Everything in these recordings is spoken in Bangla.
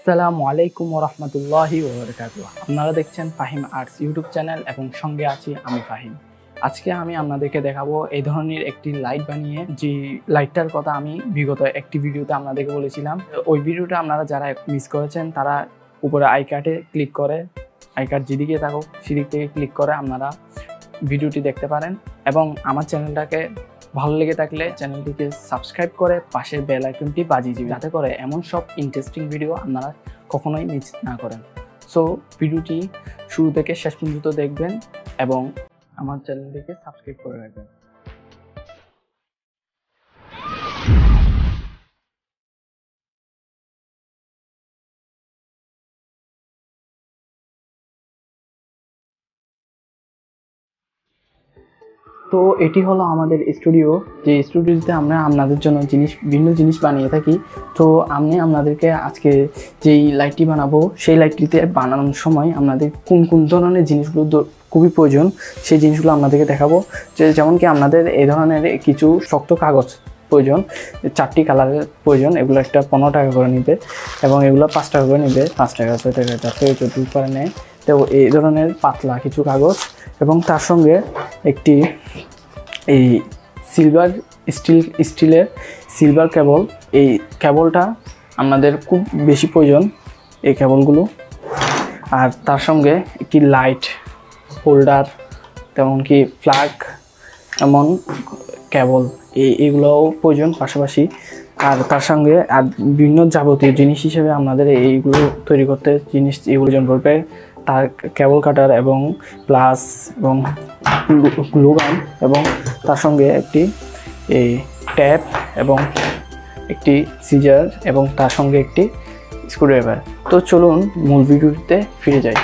আসসালামু আলাইকুম ওয়া রাহমাতুল্লাহি ওয়া বারাকাতুহু। আপনারা দেখছেন ফাহিম আর্টস ইউটিউব চ্যানেল এবং সঙ্গে আছি আমি ফাহিম। আজকে আমি আপনাদেরকে দেখাবো এই ধরনের একটি লাইট বানিয়ে, যে লাইটটার কথা আমি বিগত একটি ভিডিওতে আপনাদেরকে বলেছিলাম। ওই ভিডিওটা আপনারা যারা মিস করেছেন তারা উপরে আই কার্ডে ক্লিক করে, আই কার্ড যেদিকে থাকুক সেদিক থেকে ক্লিক করে আপনারা ভিডিওটি দেখতে পারেন। এবং আমার চ্যানেলটাকে ভালো লেগে থাকলে চ্যানেলটিকে সাবস্ক্রাইব করে পাশের বেল আইকনটি বাজিয়ে দিন, যাতে করে এমন সব ইন্টারেস্টিং ভিডিও আপনারা কখনোই মিস না করেন। সো ভিডিওটি শুরু থেকে শেষ পর্যন্ত দেখবেন এবং আমার চ্যানেলটিকে সাবস্ক্রাইব করে রাখবেন। তো এটি হলো আমাদের স্টুডিও, যে স্টুডিওতে আমরা আপনাদের জন্য বিভিন্ন জিনিস বানিয়ে থাকি। তো আমি আপনাদেরকে আজকে যেই লাইটটি বানাবো সেই লাইটটিতে বানানোর সময় আপনাদের কোন কোন ধরনের জিনিসগুলো খুবই প্রয়োজন সেই জিনিসগুলো আপনাদেরকে দেখাবো। যেমন কি আপনাদের এই ধরনের কিছু শক্ত কাগজ প্রয়োজন, 4টি কালারের প্রয়োজন। এগুলো একটা 15 টাকা করে নিবে এবং এগুলো 5 টাকা করে নিবে, 5 টাকা 6 টাকা 4 টাকা 14 করে নেয়। তো এই ধরনের পাতলা কিছু কাগজ এবং তার সঙ্গে একটি এই স্টিলের সিলভার কেবল। এই কেবলটা আমাদের খুব বেশি প্রয়োজন, এই কেবলগুলো। আর তার সঙ্গে একটি লাইট হোল্ডার, তেমনকি প্লাগ, এমন কেবল এইগুলোও প্রয়োজন পাশাপাশি। আর তার সঙ্গে আর বিভিন্ন যাবতীয় জিনিস হিসেবে আমাদের এইগুলো তৈরি করতে এগুলো জন পড়বে। তার কেবল কাটার এবং প্লাস এবং গ্লু গান এবং তার সঙ্গে একটি এই ট্যাপ এবং একটি সিজার এবং তার সঙ্গে একটি স্ক্রুড্রাইভার। তো চলুন মূল ভিডিওতে ফিরে যাই।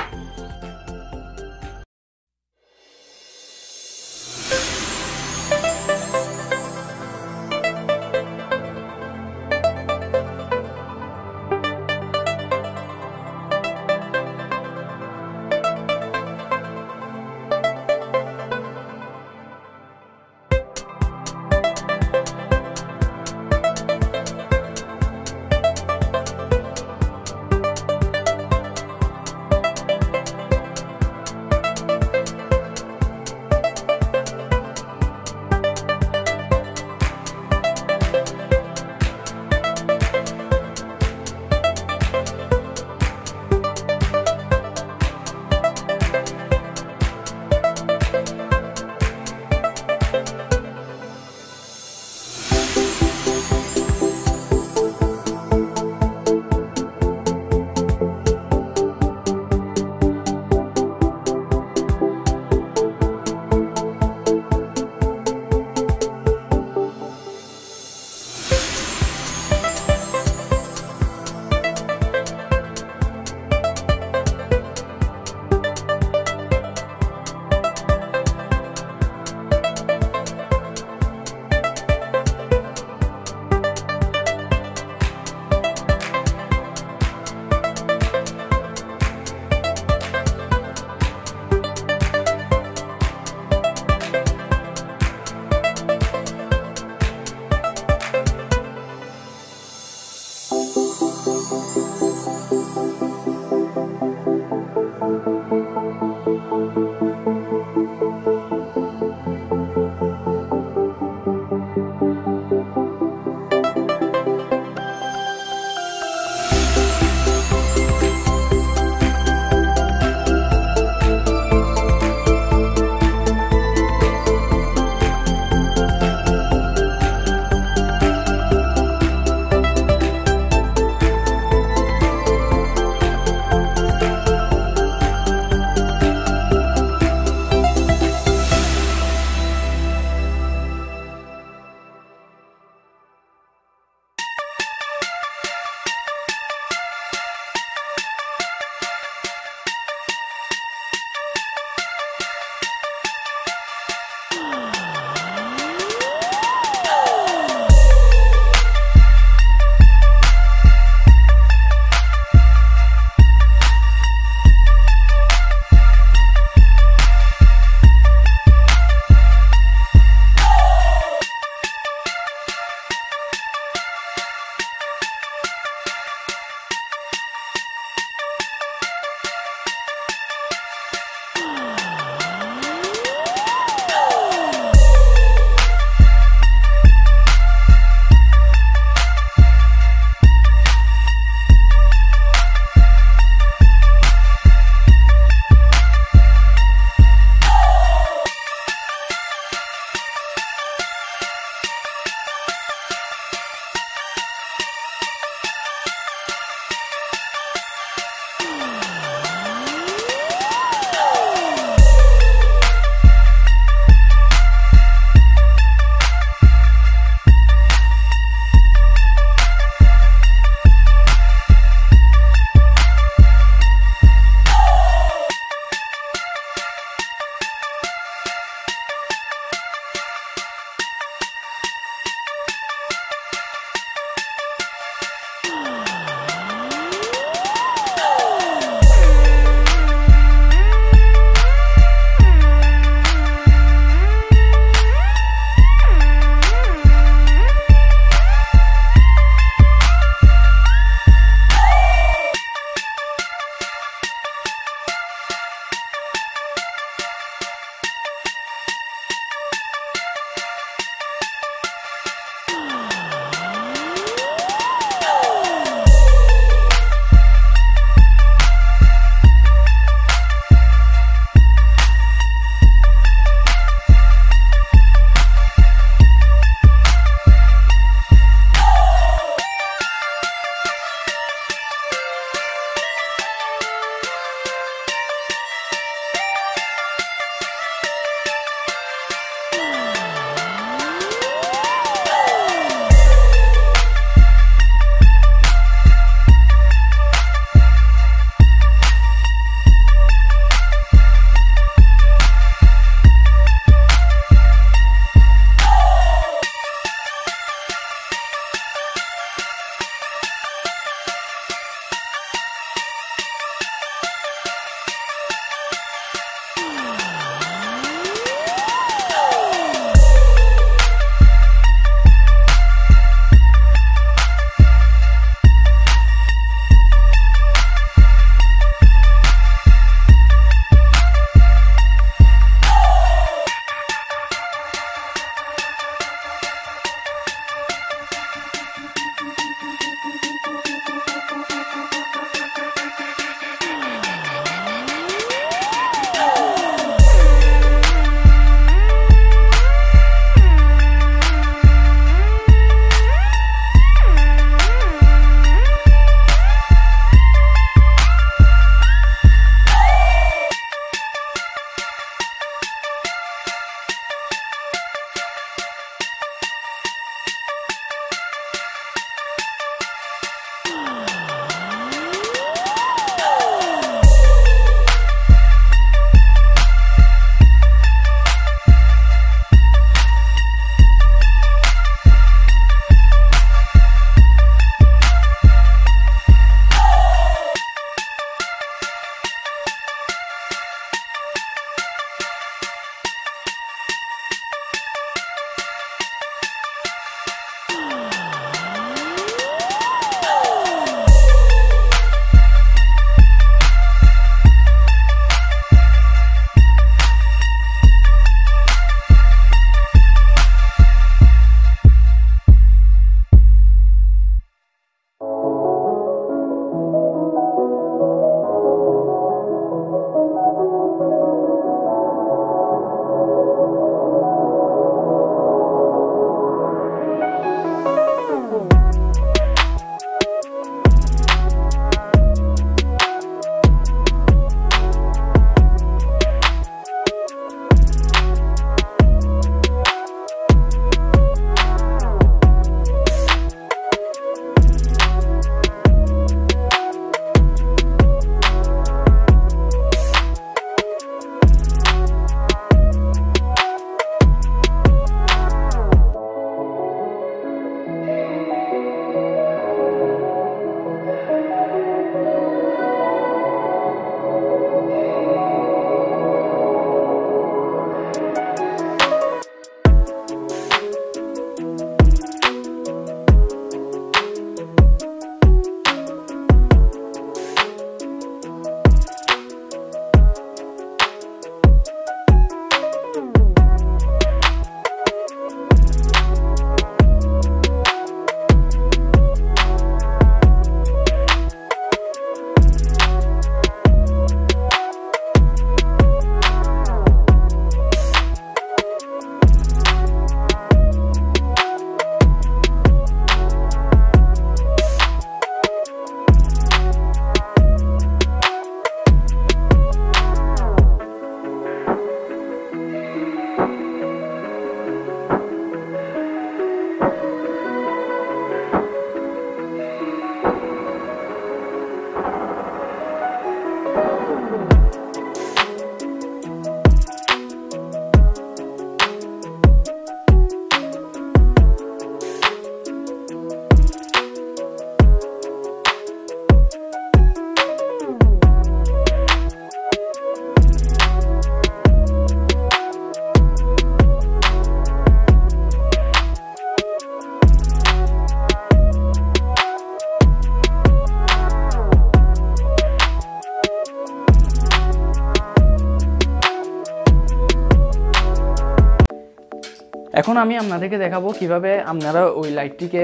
এখন আমি আপনাদেরকে দেখাবো কিভাবে আপনারা ওই লাইটটিকে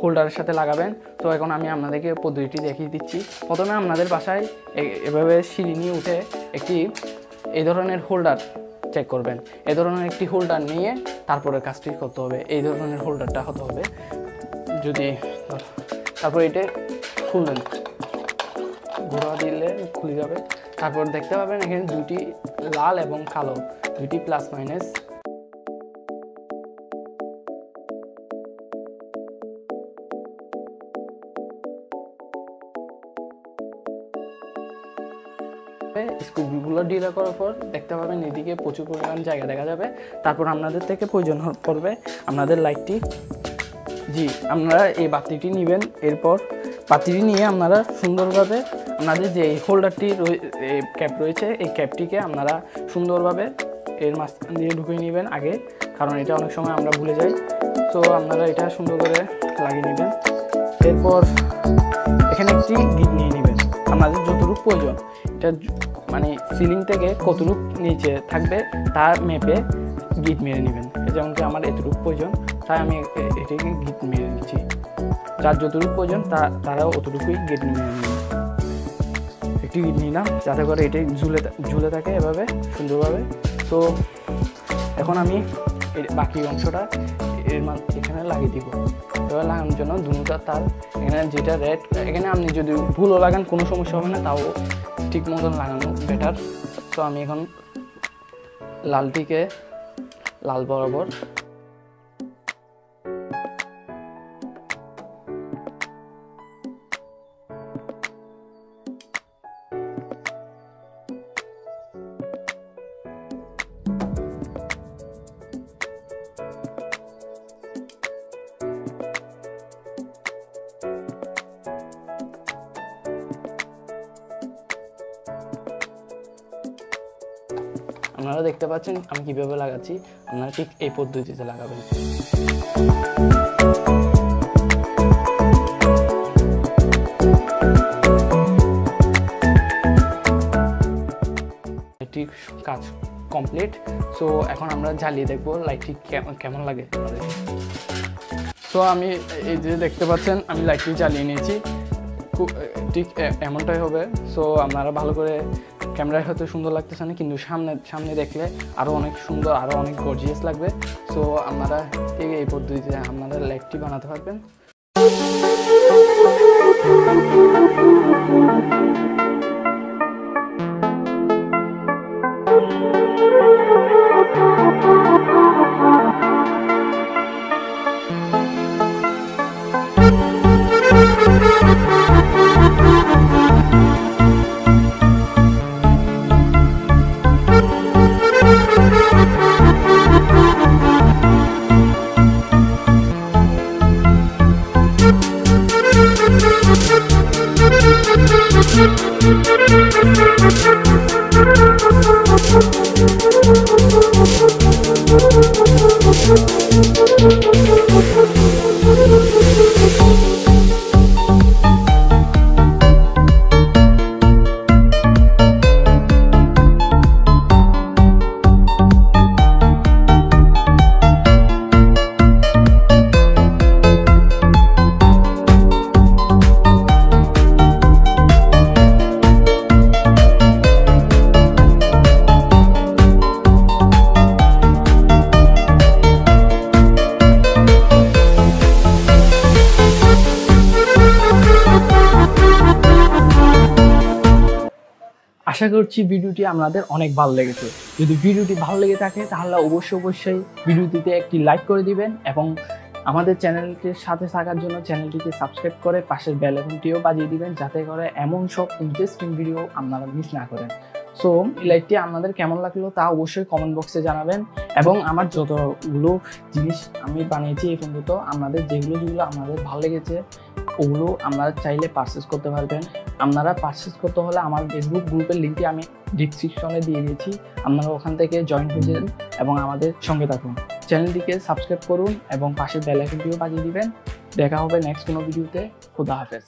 হোল্ডারের সাথে লাগাবেন। তো এখন আমি আপনাদেরকে পদ্ধতিটি দেখিয়ে দিচ্ছি। প্রথমে আপনাদের বাসায় এভাবে সিঁড়ি নিয়ে উঠে একটি এই ধরনের হোল্ডার চেক করবেন। এই ধরনের একটি হোল্ডার নিয়ে তারপরে কাজটি করতে হবে। এই ধরনের হোল্ডারটা হতে হবে, যদি তারপর এটা খুলবেন, ঘোরা দিলে খুলে যাবে। তারপর দেখতে পাবেন এখানে দুটি লাল এবং কালো, দুটি প্লাস মাইনাস স্ক্রুগুলো ঢিলা করার পর দেখতে পাবেন এদিকে প্রচুর পরিমাণ জায়গা দেখা যাবে। তারপর আপনাদের থেকে প্রয়োজন পড়বে আপনাদের লাইটটি, আপনারা এই বাতিটি নেবেন। এরপর বাতিটি নিয়ে আপনারা সুন্দরভাবে আপনাদের যে হোল্ডারটি ক্যাপ রয়েছে এই ক্যাপটিকে আপনারা সুন্দরভাবে এর মাঝখান দিয়ে ঢুকিয়ে নেবেন আগে, কারণ এটা অনেক সময় আমরা ভুলে যাই। তো আপনারা এটা সুন্দর করে লাগিয়ে নেবেন। এরপর এখানে একটি গিট নিয়ে নেবেন আপনাদের যতটুকু প্রয়োজন, এটা মানে সিলিং থেকে কতটুকু নিচে থাকবে তার মেপে গিট মেরে নেবেন। যেমন কি আমার এতটুকু প্রয়োজন তাই আমি এটাকে গিট মেরে নিচ্ছি, যার যতটুকু প্রয়োজন তারাও অতটুকুই গিট মেরে নেবেন। একটি গিট নিলাম যাতে করে এটাই ঝুলে থাকে এভাবে সুন্দরভাবে। তো এখন আমি বাকি অংশটা এখানে লাগিয়ে দিব। এবার লাগানোর জন্য দুটা তার এখানে যেটা রেড, এখানে আপনি যদি ভুলও লাগান কোনো সমস্যা হবে না, তাও ঠিক মতন লাগানো বেটার। তো আমি এখন লালটিকে লাল বরাবর আপনারা দেখতে পাচ্ছেন আমি কিভাবে লাগাচ্ছি, আপনারা ঠিক এই পদ্ধতিতে লাগাবেন। লাইটটি কাজ কমপ্লিট। সো এখন আমরা জ্বালিয়ে দেখবো লাইটটি কেমন লাগে। সো আমি এই যে দেখতে পাচ্ছেন আমি লাইটটি জ্বালিয়ে নিয়েছি, ঠিক এমনটাই হবে। সো আপনারা ভালো করে, ক্যামেরায় হয়তো সুন্দর লাগতেছে না, কিন্তু সামনে দেখলে আরও অনেক সুন্দর, আরও অনেক গর্জিয়াস লাগবে। সো আপনারা ঠিক এই পদ্ধতিতে আপনারা লাইটটি বানাতে পারবেন। আশা করছি ভিডিওটি আপনাদের অনেক ভালো লেগেছে। যদি ভিডিওটি ভালো লেগে থাকে তাহলে অবশ্যই ভিডিওটিতে একটি লাইক করে দিবেন এবং আমাদের চ্যানেলটির সাথে থাকার জন্য চ্যানেলটিকে সাবস্ক্রাইব করে পাশের বেল আইকনটিও বাজিয়ে দিবেন, যাতে করে এমন সব ইন্টারেস্টিং ভিডিও আপনারা মিস না করেন। সো এই লাইটটি আপনাদের কেমন লাগলো তা অবশ্যই কমেন্ট বক্সে জানাবেন। এবং আমার যতগুলো জিনিস আমি বানিয়েছি এই পর্যন্ত, আপনাদের যেগুলো আপনাদের ভালো লেগেছে ওগুলো আপনারা চাইলে পারচেস করতে পারবেন। আপনারা পারচেস করতে হলে আমার ফেসবুক গ্রুপের লিঙ্কটি আমি ডিসক্রিপশনে দিয়ে দিয়েছি, আপনারা ওখান থেকে জয়েন হয়ে যান এবং আমাদের সঙ্গে থাকুন। চ্যানেলটিকে সাবস্ক্রাইব করুন এবং পাশের বেল আইকনটিও বাজিয়ে দিবেন। দেখা হবে নেক্সট কোনো ভিডিওতে। খুদা হাফেজ।